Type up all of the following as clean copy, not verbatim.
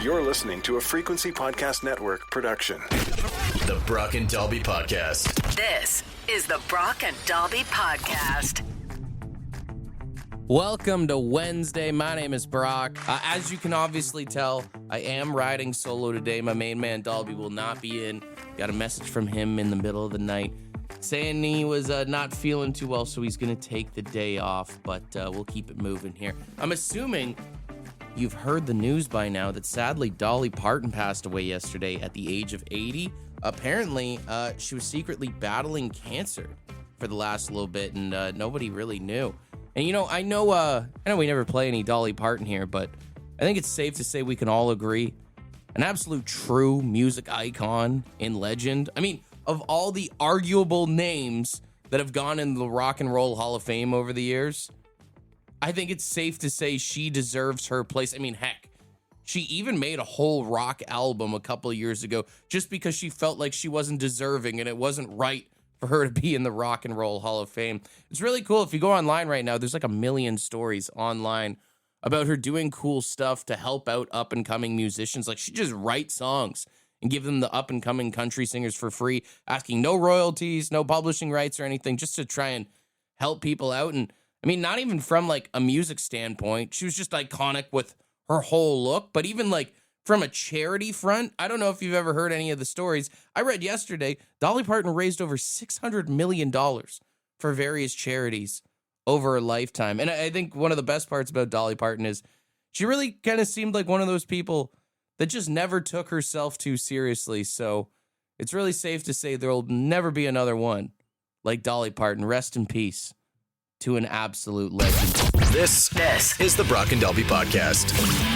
You're listening to a Frequency Podcast Network production. The Brock and Dalby Podcast. This is the Brock and Dalby Podcast. Welcome to Wednesday. My name is Brock. As you can obviously tell, I am riding solo today. My main man, Dalby, will not be in. Got a message from him in the middle of the night saying he was not feeling too well, so he's going to take the day off, but we'll keep it moving here. I'm assuming you've heard the news by now that sadly Dolly Parton passed away yesterday at the age of 80. Apparently, she was secretly battling cancer for the last little bit, and nobody really knew. And you know, I know we never play any Dolly Parton here, but I think it's safe to say we can all agree, an absolute true music icon and legend. I mean, of all the arguable names that have gone in the Rock and Roll Hall of Fame over the years, I think it's safe to say she deserves her place. I mean, heck, she even made a whole rock album a couple of years ago just because she felt like she wasn't deserving and it wasn't right for her to be in the Rock and Roll Hall of Fame. It's really cool. If you go online right now, there's like 1 million stories online about her doing cool stuff to help out up-and-coming musicians. Like, she just writes songs and give them the up-and-coming country singers for free, asking no royalties, no publishing rights or anything, just to try and help people out. And I mean, not even from like a music standpoint. She was just iconic with her whole look, but even like from a charity front, I don't know if you've ever heard any of the stories. I read yesterday, Dolly Parton raised over $600 million for various charities over her lifetime. And I think one of the best parts about Dolly Parton is she really kind of seemed like one of those people that just never took herself too seriously. So it's really safe to say there'll never be another one like Dolly Parton. Rest in peace to an absolute legend. This is the Brock and Dalby Podcast.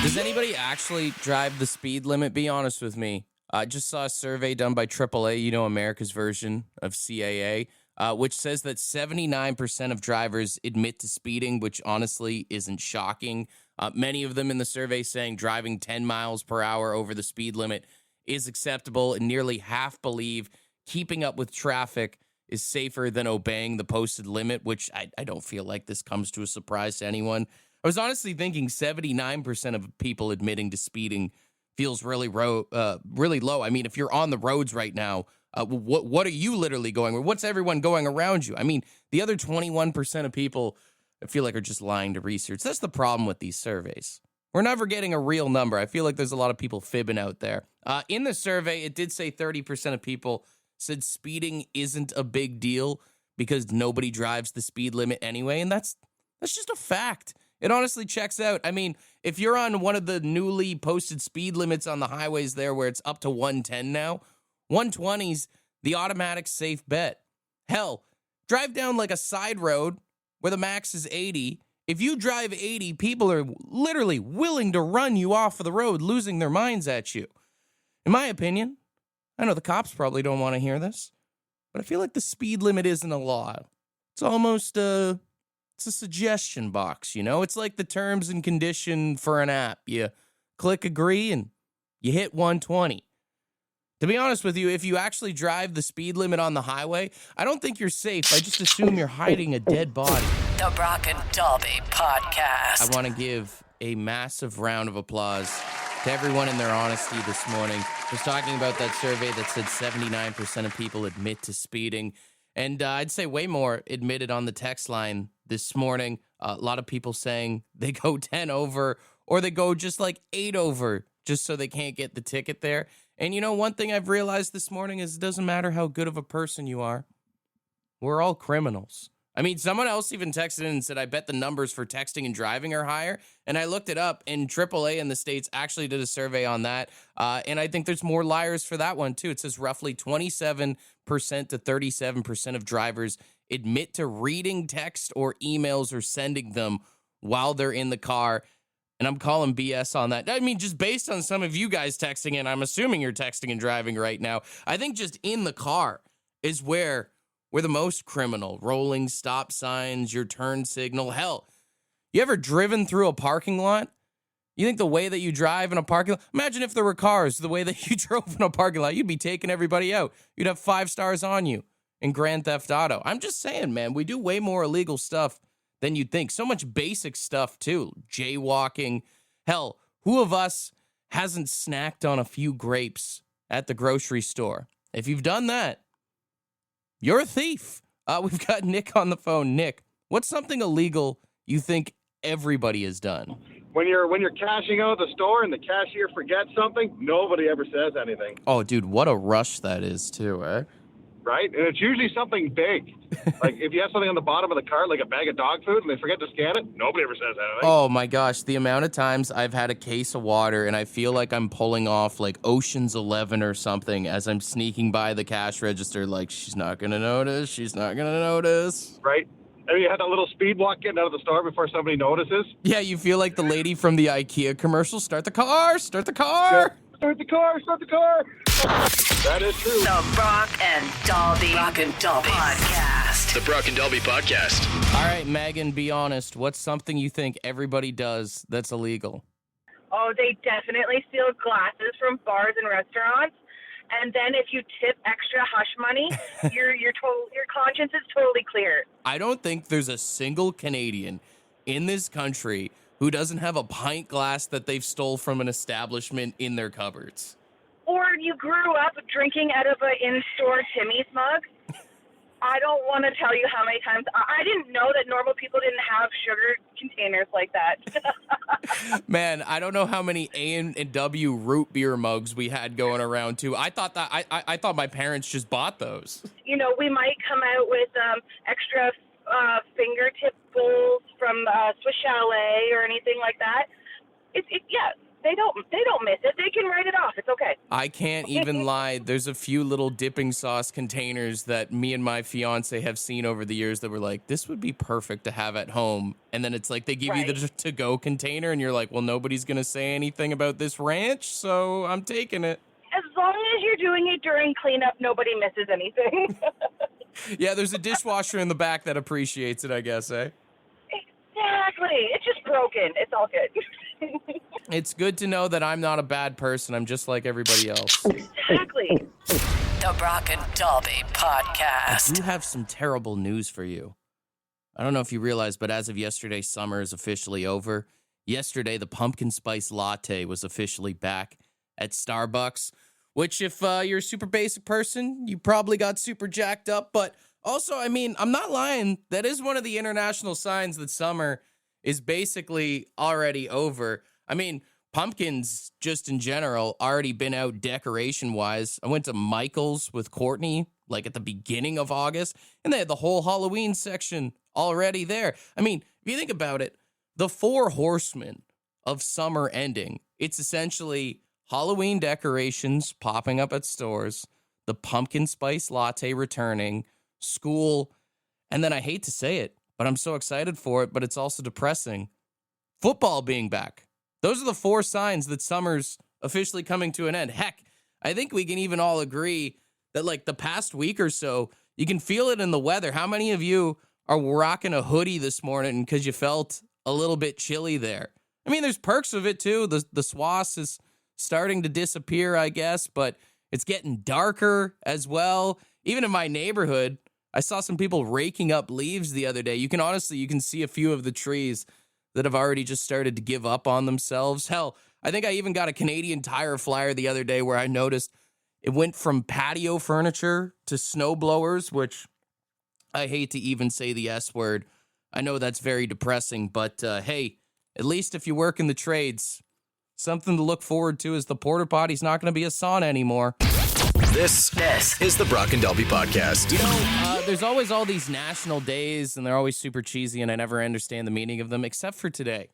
Does anybody actually drive the speed limit? Be honest with me. I just saw a survey done by AAA, you know, America's version of CAA, which says that 79% of drivers admit to speeding, which honestly isn't shocking. Many of them in the survey saying driving 10 miles per hour over the speed limit is acceptable, and nearly half believe keeping up with traffic is safer than obeying the posted limit, which I don't feel like this comes to a surprise to anyone. I was honestly thinking 79% of people admitting to speeding feels really low. I mean, if you're on the roads right now, what are you literally going? Or what's everyone going around you? I mean, the other 21% of people, I feel like, are just lying to research. That's the problem with these surveys. We're never getting a real number. I feel like there's a lot of people fibbing out there. In the survey, it did say 30% of people said speeding isn't a big deal because nobody drives the speed limit anyway, and that's just a fact. It honestly checks out. I mean, if you're on one of the newly posted speed limits on the highways there where it's up to 110 now, 120's the automatic safe bet. Hell, drive down like a side road where the max is 80. If you drive 80, people are literally willing to run you off of the road, losing their minds at you. In my opinion, I know the cops probably don't want to hear this, but I feel like the speed limit isn't a law. It's almost it's a suggestion box, you know? It's like the terms and condition for an app. You click agree and you hit 120. To be honest with you, if you actually drive the speed limit on the highway, I don't think you're safe. I just assume you're hiding a dead body. The Brock and Dalby Podcast. I want to give a massive round of applause to everyone in their honesty this morning. I was talking about that survey that said 79% of people admit to speeding. And I'd say way more admitted on the text line this morning. A lot of people saying they go 10 over or they go just like 8 over just so they can't get the ticket there. And you know, one thing I've realized this morning is it doesn't matter how good of a person you are. We're all criminals. I mean, someone else even texted in and said, I bet the numbers for texting and driving are higher. And I looked it up, and AAA in the States actually did a survey on that. And I think there's more liars for that one, too. It says roughly 27% to 37% of drivers admit to reading text or emails or sending them while they're in the car. And I'm calling BS on that. I mean, just based on some of you guys texting in, I'm assuming you're texting and driving right now. I think just in the car is where we're the most criminal. Rolling stop signs, your turn signal. Hell, you ever driven through a parking lot? You think the way that you drive in a parking lot, imagine if there were cars, the way that you drove in a parking lot, you'd be taking everybody out. You'd have 5 stars on you in Grand Theft Auto. I'm just saying, man, we do way more illegal stuff than you'd think. So much basic stuff, too. Jaywalking. Hell, who of us hasn't snacked on a few grapes at the grocery store. If you've done that, you're a thief. We've got Nick on the phone. Nick, what's something illegal you think everybody has done? When you're cashing out at the store and the cashier forgets something, nobody ever says anything. Oh, dude, what a rush that is, too, eh? Right? And it's usually something big. Like if you have something on the bottom of the cart, like a bag of dog food, and they forget to scan it, nobody ever says anything. Oh, my gosh. The amount of times I've had a case of water and I feel like I'm pulling off like Ocean's 11 or something as I'm sneaking by the cash register, like, she's not going to notice. She's not going to notice. Right? And you had that little speed walk getting out of the store before somebody notices. Yeah, you feel like the lady from the IKEA commercial. Start the car. Start the car. Start the car. Start the car. That is true. The Brock and Dalby Podcast. The Brock and Dalby Podcast. All right, Megan, be honest. What's something you think everybody does that's illegal? Oh, they definitely steal glasses from bars and restaurants. And then if you tip extra hush money, your conscience is totally clear. I don't think there's a single Canadian in this country who doesn't have a pint glass that they've stole from an establishment in their cupboards. Or you grew up drinking out of an in-store Timmy's mug. I don't want to tell you how many times. I didn't know that normal people didn't have sugar containers like that. Man, I don't know how many A&W root beer mugs we had going around too. I thought that I thought my parents just bought those. You know, we might come out with extra fingertip bowls from Swiss Chalet or anything like that. Yeah. They don't miss it. They can write it off. It's okay. I can't even lie. There's a few little dipping sauce containers that me and my fiance have seen over the years that were like, this would be perfect to have at home. And then it's like they give you the to-go container and you're like, well, nobody's going to say anything about this ranch, so I'm taking it. As long as you're doing it during cleanup, nobody misses anything. Yeah, there's a dishwasher in the back that appreciates it, I guess, eh? Exactly. It's just broken. It's all good. It's good to know that I'm not a bad person. I'm just like everybody else. Exactly. The Brock and Dalby Podcast. I do have some terrible news for you. I don't know if you realize, but as of yesterday, summer is officially over. Yesterday, the pumpkin spice latte was officially back at Starbucks, which if you're a super basic person, you probably got super jacked up. But also, I mean, I'm not lying. That is one of the international signs that summer is basically already over. I mean, pumpkins just in general already been out decoration-wise. I went to Michael's with Courtney like at the beginning of August, and they had the whole Halloween section already there. I mean, if you think about it, the four horsemen of summer ending, it's essentially Halloween decorations popping up at stores, the pumpkin spice latte returning, school, and then I hate to say it, but I'm so excited for it, but it's also depressing, football being back. Those are the four signs that summer's officially coming to an end. Heck, I think we can even all agree that like the past week or so, you can feel it in the weather. How many of you are rocking a hoodie this morning because you felt a little bit chilly there? I mean, there's perks of it too. The swass is starting to disappear, I guess, but it's getting darker as well. Even in my neighborhood, I saw some people raking up leaves the other day. You can see a few of the trees that have already just started to give up on themselves. Hell, I think I even got a Canadian Tire flyer the other day where I noticed it went from patio furniture to snow blowers, which I hate to even say the S word. I know that's very depressing, but hey, at least if you work in the trades, something to look forward to is the porta potty's not going to be a sauna anymore. This is the Brock and Dalby Podcast. You know, there's always all these national days, and they're always super cheesy, and I never understand the meaning of them, except for today.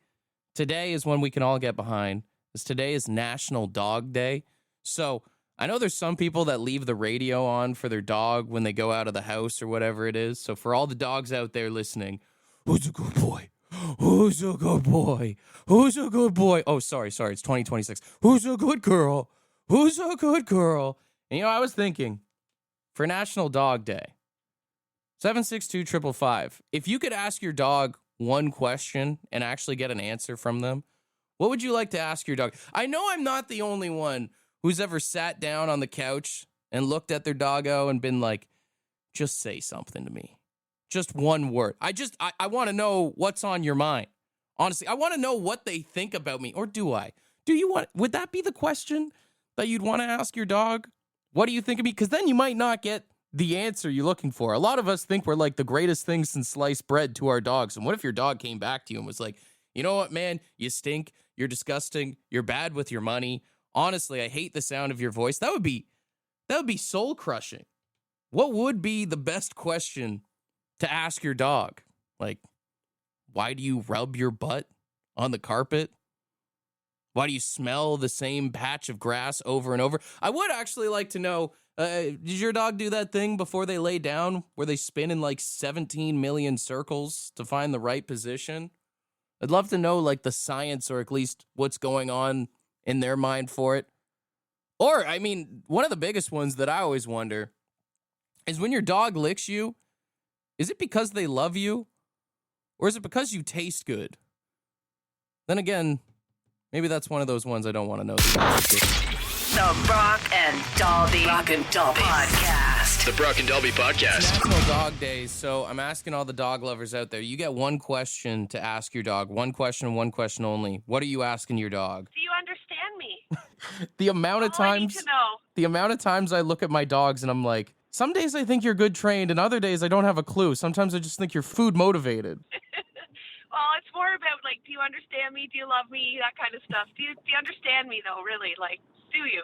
Today is one we can all get behind, because today is National Dog Day. So I know there's some people that leave the radio on for their dog when they go out of the house or whatever it is. So for all the dogs out there listening, who's a good boy? Who's a good boy? Who's a good boy? Oh, sorry, it's 2026. Who's a good girl? Who's a good girl? And, you know, I was thinking, for National Dog Day, 762-555, if you could ask your dog one question and actually get an answer from them, what would you like to ask your dog? I know I'm not the only one who's ever sat down on the couch and looked at their doggo and been like, just say something to me. Just one word. I want to know what's on your mind. Honestly, I want to know what they think about me. Or do I? would that be the question that you'd want to ask your dog? What do you think of me? Because then you might not get the answer you're looking for. A lot of us think we're like the greatest thing since sliced bread to our dogs. And what if your dog came back to you and was like, you know what, man, you stink, you're disgusting, you're bad with your money. Honestly, I hate the sound of your voice. That would be soul crushing. What would be the best question to ask your dog? Like, why do you rub your butt on the carpet? Why do you smell the same patch of grass over and over? I would actually like to know, did your dog do that thing before they lay down where they spin in like 17 million circles to find the right position? I'd love to know like the science or at least what's going on in their mind for it. Or, I mean, one of the biggest ones that I always wonder is when your dog licks you, is it because they love you or is it because you taste good? Then again, maybe that's one of those ones I don't want to know. The Brock and Dalby Podcast. The Brock and Dalby It's Podcast. National Dog Day, so I'm asking all the dog lovers out there. You get one question to ask your dog. One question and one question only. What are you asking your dog? Do you understand me? The amount of All I need times to know. the amount of times I look at my dogs and I'm like, some days I think you're good trained and other days I don't have a clue. Sometimes I just think you're food motivated. Well, it's more about, like, do you understand me? Do you love me? That kind of stuff. Do you understand me, though, really? Like, do you?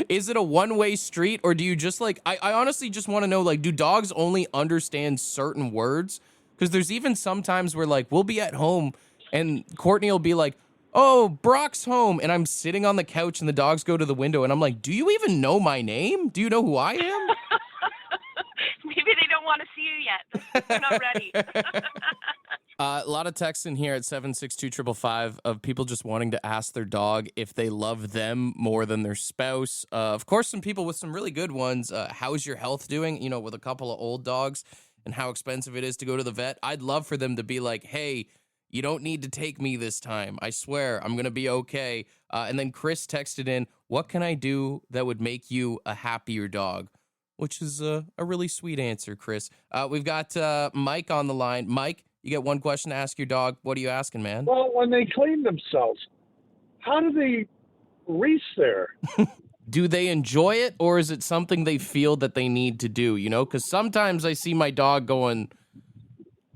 Is it a one-way street or do you just like, I honestly just want to know, like, do dogs only understand certain words? Because there's even sometimes where, like, we'll be at home and Courtney will be like, oh, Brock's home. And I'm sitting on the couch and the dogs go to the window and I'm like, do you even know my name? Do you know who I am? Maybe they don't want to see you yet. They're not ready. A lot of texts in here at 762-555 of people just wanting to ask their dog if they love them more than their spouse. Of course, some people with some really good ones. How's your health doing? You know, with a couple of old dogs and how expensive it is to go to the vet. I'd love for them to be like, hey, you don't need to take me this time. I swear I'm going to be okay. And then Chris texted in, what can I do that would make you a happier dog? Which is a really sweet answer, Chris. We've got Mike on the line. Mike, you get one question to ask your dog. What are you asking, man? Well, when they clean themselves, how do they reach there? Do they enjoy it, or is it something they feel that they need to do, you know? Because sometimes I see my dog going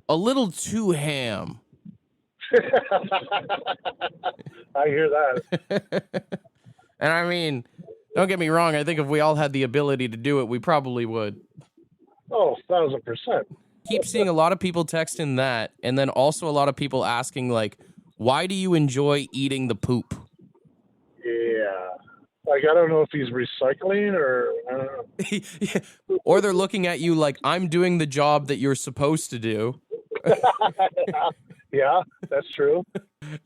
a little too ham. I hear that. And I mean, don't get me wrong. I think if we all had the ability to do it, we probably would. Oh, 1,000%. Keep seeing a lot of people texting that, and then also a lot of people asking, like, why do you enjoy eating the poop? Yeah. Like, I don't know if he's recycling or I don't know. Or they're looking at you like, I'm doing the job that you're supposed to do. Yeah, that's true.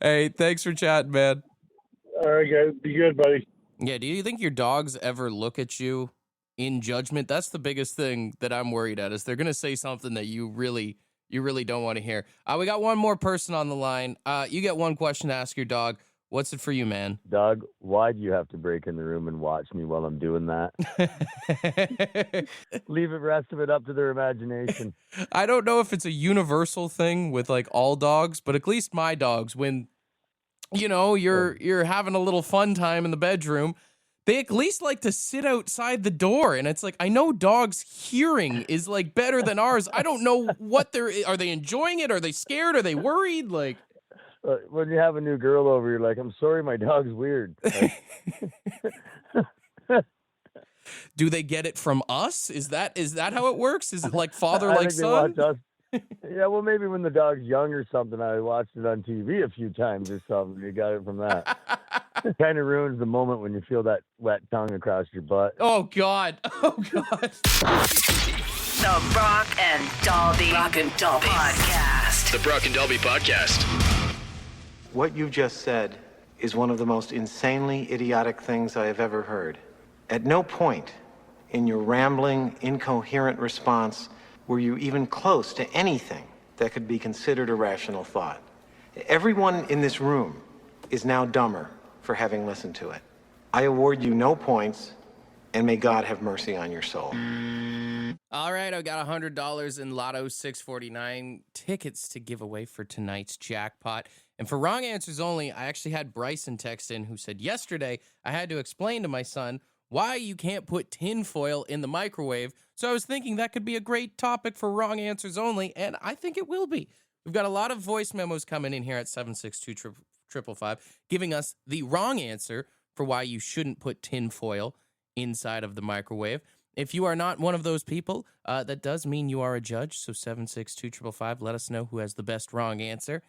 Hey, thanks for chatting, man. All right, guys. Be good, buddy. Yeah, do you think your dogs ever look at you in judgment? That's the biggest thing that I'm worried at, is they're going to say something that you really don't want to hear. We got one more person on the line. You get one question to ask your dog. What's it for you, man? Doug, why do you have to break in the room and watch me while I'm doing that? Leave the rest of it up to their imagination. I don't know if it's a universal thing with like all dogs, but at least my dogs, when you know you're having a little fun time in the bedroom, they at least like to sit outside the door. And it's like, I know dogs' hearing is like better than ours. I don't know what are they enjoying it? Are they scared? Are they worried? Like, when you have a new girl over, you're like, I'm sorry, my dog's weird. Like, do they get it from us? Is that how it works? Is it like father I like think they son? watch us. Yeah, well, maybe when the dog's young or something, I watched it on TV a few times or something. You got it from that. It kind of ruins the moment when you feel that wet tongue across your butt. Oh, God. Oh, God. The Brock and Dalby Podcast. The Brock and Dalby Podcast. What you just said is one of the most insanely idiotic things I have ever heard. At no point in your rambling, incoherent response were you even close to anything that could be considered a rational thought. Everyone in this room is now dumber for having listened to it. I award you no points, and may God have mercy on your soul. All right, I got $100 in Lotto 649 tickets to give away for tonight's jackpot. And for wrong answers only, I actually had Bryson text in who said, yesterday I had to explain to my son why you can't put tinfoil in the microwave. So I was thinking that could be a great topic for wrong answers only, and I think it will be. We've got a lot of voice memos coming in here at 762-555 giving us the wrong answer for why you shouldn't put tinfoil inside of the microwave. If you are not one of those people, that does mean you are a judge. So 762-555, let us know who has the best wrong answer.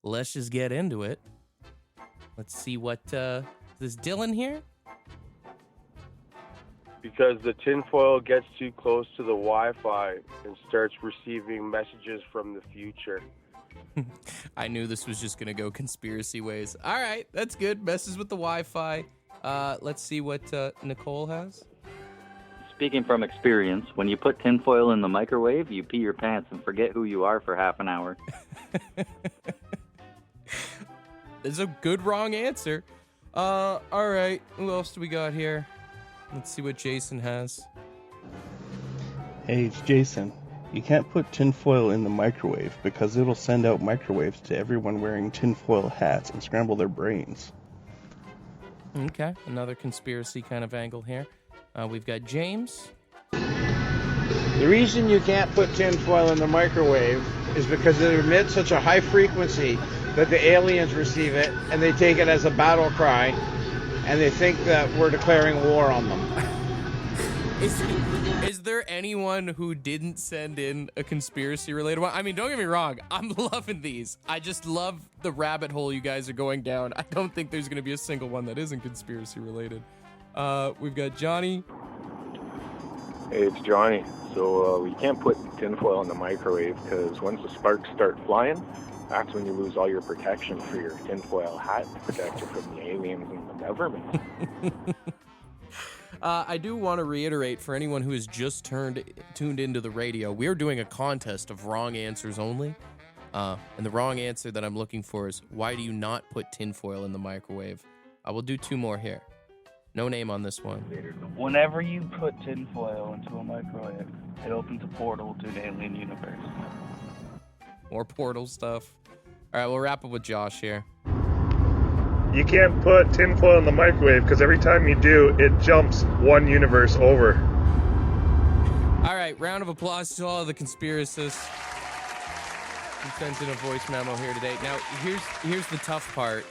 Let's just get into it. Let's see what, is this Dylan here? Because the tinfoil gets too close to the Wi-Fi and starts receiving messages from the future. I knew this was just going to go conspiracy ways. All right, that's good. Messes with the Wi-Fi. Let's see what Nicole has. Speaking from experience, when you put tinfoil in the microwave, you pee your pants and forget who you are for half an hour. There's a good wrong answer. All right, who else do we got here? Let's see what Jason has. Hey, it's Jason. You can't put tinfoil in the microwave because it'll send out microwaves to everyone wearing tinfoil hats and scramble their brains. Okay, another conspiracy kind of angle here. We've got James. The reason you can't put tinfoil in the microwave is because it emits such a high frequency that the aliens receive it and they take it as a battle cry and they think that we're declaring war on them. Is there anyone who didn't send in a conspiracy related one? I mean, don't get me wrong, I'm loving these. I just love the rabbit hole you guys are going down. I don't think there's going to be a single one that isn't conspiracy related. We've got Johnny. Hey, it's Johnny. So you can't put tinfoil in the microwave because once the sparks start flying, that's when you lose all your protection for your tinfoil hat to protect you from the aliens and the government. I do want to reiterate for anyone who has just tuned into the radio, we're doing a contest of wrong answers only. And the wrong answer that I'm looking for is, why do you not put tinfoil in the microwave? I will do two more here. No name on this one. Whenever you put tinfoil into a microwave, it opens a portal to an alien universe. More portal stuff. All right, we'll wrap up with Josh here. You can't put tinfoil in the microwave because every time you do, it jumps one universe over. All right, round of applause to all of the conspiracists who sent in a voice memo here today. Now, here's the tough part.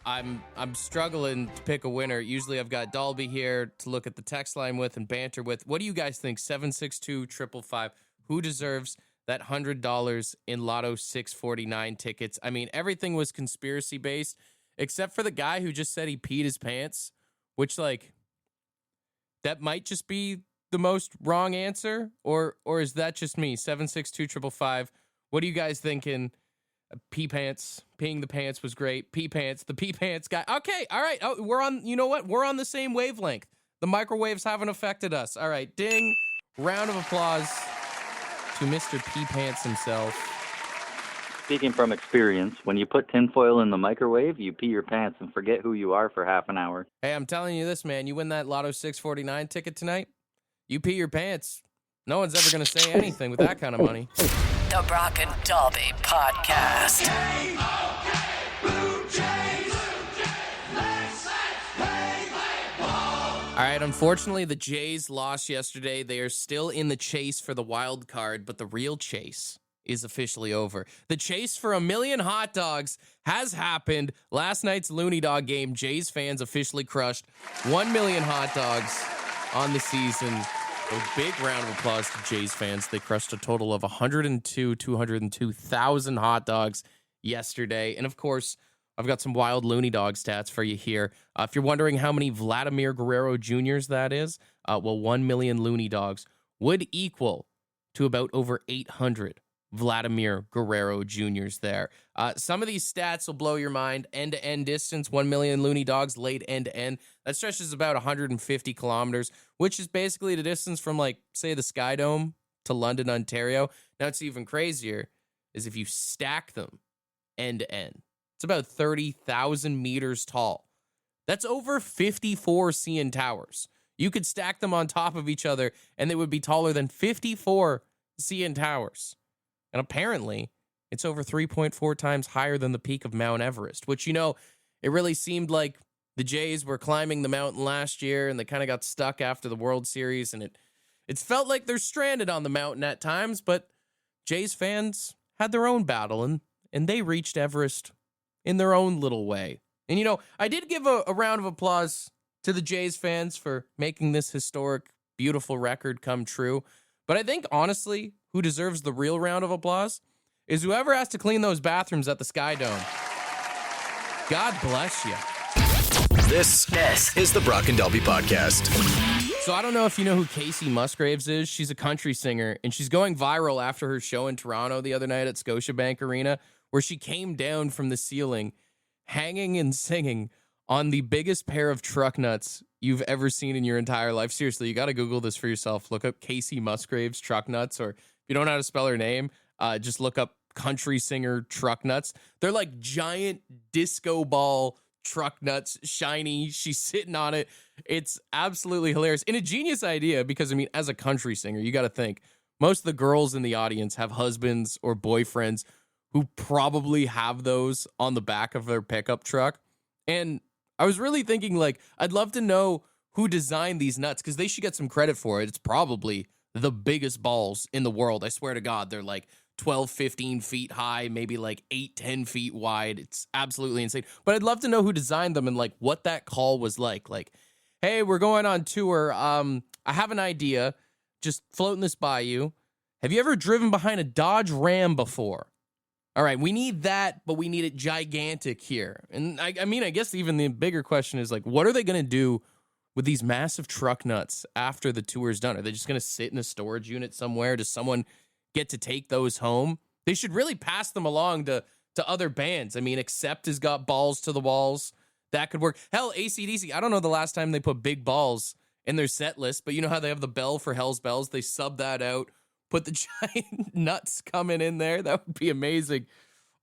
I'm struggling to pick a winner. Usually I've got Dalby here to look at the text line with and banter with. What do you guys think? 762-555. Who deserves that $100 in Lotto 649 tickets? I mean, everything was conspiracy based, except for the guy who just said he peed his pants, which, like, that might just be the most wrong answer, or is that just me? 762-555. What are you guys thinking? Pee pants, peeing the pants was great. Pee pants, the pee pants guy. Okay, all right. Oh, we're on, you know what? We're on the same wavelength. The microwaves haven't affected us. All right, ding. Round of applause to Mr. Pee Pants himself. Speaking from experience, when you put tinfoil in the microwave, you pee your pants and forget who you are for half an hour. Hey, I'm telling you this, man. You win that Lotto 649 ticket tonight, you pee your pants. No one's ever going to say anything with that kind of money. The Brock and Dalby Podcast. All right, unfortunately, the Jays lost yesterday. They are still in the chase for the wild card, but the real chase is officially over. The chase for 1 million hot dogs has happened. Last night's Looney Dog game, Jays fans officially crushed 1 million hot dogs on the season. A big round of applause to Jays fans. They crushed a total of 202,000 hot dogs yesterday. And of course, I've got some wild Looney Dog stats for you here. If you're wondering how many Vladimir Guerrero Jr.'s that is, 1 million Looney Dogs would equal to about over 800 Vladimir Guerrero Jr.'s there. Some of these stats will blow your mind. End-to-end distance, 1 million Looney Dogs laid end-to-end. That stretches about 150 kilometers, which is basically the distance from, like, say, the Sky Dome to London, Ontario. Now, it's even crazier is if you stack them end-to-end. It's about 30,000 meters tall. That's over 54 CN Towers. You could stack them on top of each other, and they would be taller than 54 CN Towers. And apparently, It's over 3.4 times higher than the peak of Mount Everest, which, it really seemed like the Jays were climbing the mountain last year and they kind of got stuck after the World Series, and it's felt like they're stranded on the mountain at times, but Jays fans had their own battle, and they reached Everest in their own little way. And, I did give a round of applause to the Jays fans for making this historic, beautiful record come true. But I think, honestly, who deserves the real round of applause is whoever has to clean those bathrooms at the Sky Dome. God bless you. This is the Brock and Dalby Podcast. So I don't know if you know who Kasey Musgraves is. She's a country singer, and she's going viral after her show in Toronto the other night at Scotiabank Arena, where she came down from the ceiling, hanging and singing on the biggest pair of truck nuts you've ever seen in your entire life. Seriously, you got to Google this for yourself. Look up Kasey Musgraves truck nuts, or if you don't know how to spell her name, just look up country singer truck nuts. They're like giant disco ball truck nuts, shiny. She's sitting on it. It's absolutely hilarious. And a genius idea because, as a country singer, you got to think most of the girls in the audience have husbands or boyfriends who probably have those on the back of their pickup truck. And I was really thinking, I'd love to know who designed these nuts because they should get some credit for it. It's probably the biggest balls in the world. I swear to God, they're 12, 15 feet high, maybe 8, 10 feet wide. It's absolutely insane. But I'd love to know who designed them and what that call was like. Hey, we're going on tour. I have an idea. Just floating this by you. Have you ever driven behind a Dodge Ram before? All right, we need that, but we need it gigantic here. And I guess even the bigger question is what are they going to do with these massive truck nuts after the tour's done? Are they just going to sit in a storage unit somewhere? Does someone get to take those home? They should really pass them along to other bands. Accept has got balls to the walls. That could work. Hell, AC/DC, I don't know the last time they put big balls in their set list, but you know how they have the bell for Hell's Bells? They sub that out, put the giant nuts coming in there. That would be amazing.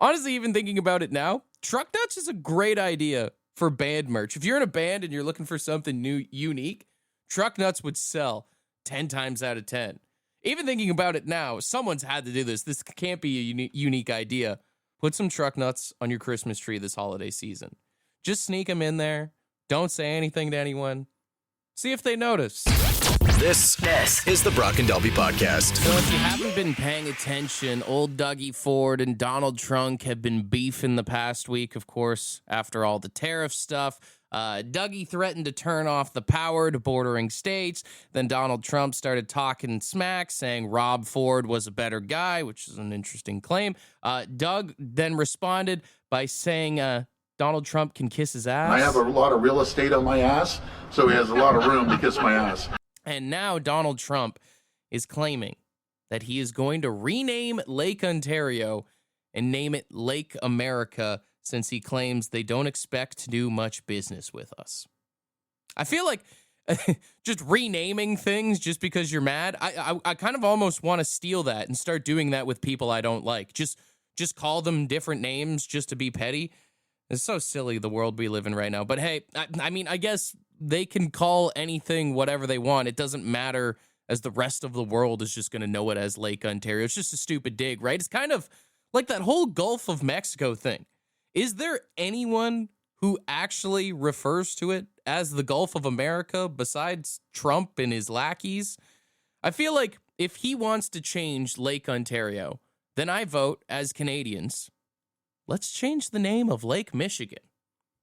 Honestly, even thinking about it now, truck nuts is a great idea for band merch. If you're in a band and you're looking for something new, unique, truck nuts would sell 10 times out of 10. Even thinking about it now, someone's had to do this. This can't be a unique idea. Put some truck nuts on your Christmas tree this holiday season. Just sneak them in there. Don't say anything to anyone. See if they notice. This is the Brock and Dalby Podcast. So if you haven't been paying attention, old Dougie Ford and Donald Trump have been beefing the past week, of course, after all the tariff stuff. Dougie threatened to turn off the power to bordering states. Then Donald Trump started talking smack, saying Rob Ford was a better guy, which is an interesting claim. Doug then responded by saying Donald Trump can kiss his ass. I have a lot of real estate on my ass, so he has a lot of room to kiss my ass. And now Donald Trump is claiming that he is going to rename Lake Ontario and name it Lake America, since he claims they don't expect to do much business with us. I feel like just renaming things just because you're mad, I kind of almost want to steal that and start doing that with people I don't like. Just call them different names just to be petty. It's so silly, the world we live in right now. But hey, I guess they can call anything whatever they want. It doesn't matter, as the rest of the world is just going to know it as Lake Ontario. It's just a stupid dig, right? It's kind of like that whole Gulf of Mexico thing. Is there anyone who actually refers to it as the Gulf of America besides Trump and his lackeys? I feel like if he wants to change Lake Ontario, then I vote, as Canadians, let's change the name of Lake Michigan.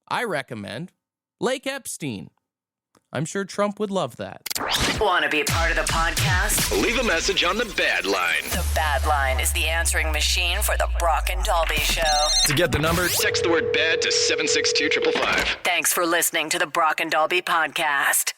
I recommend Lake Epstein. I'm sure Trump would love that. Want to be a part of the podcast? Leave a message on the Bad Line. The Bad Line is the answering machine for the Brock and Dalby Show. To get the number, text the word BAD to 762-555. Thanks for listening to the Brock and Dalby Podcast.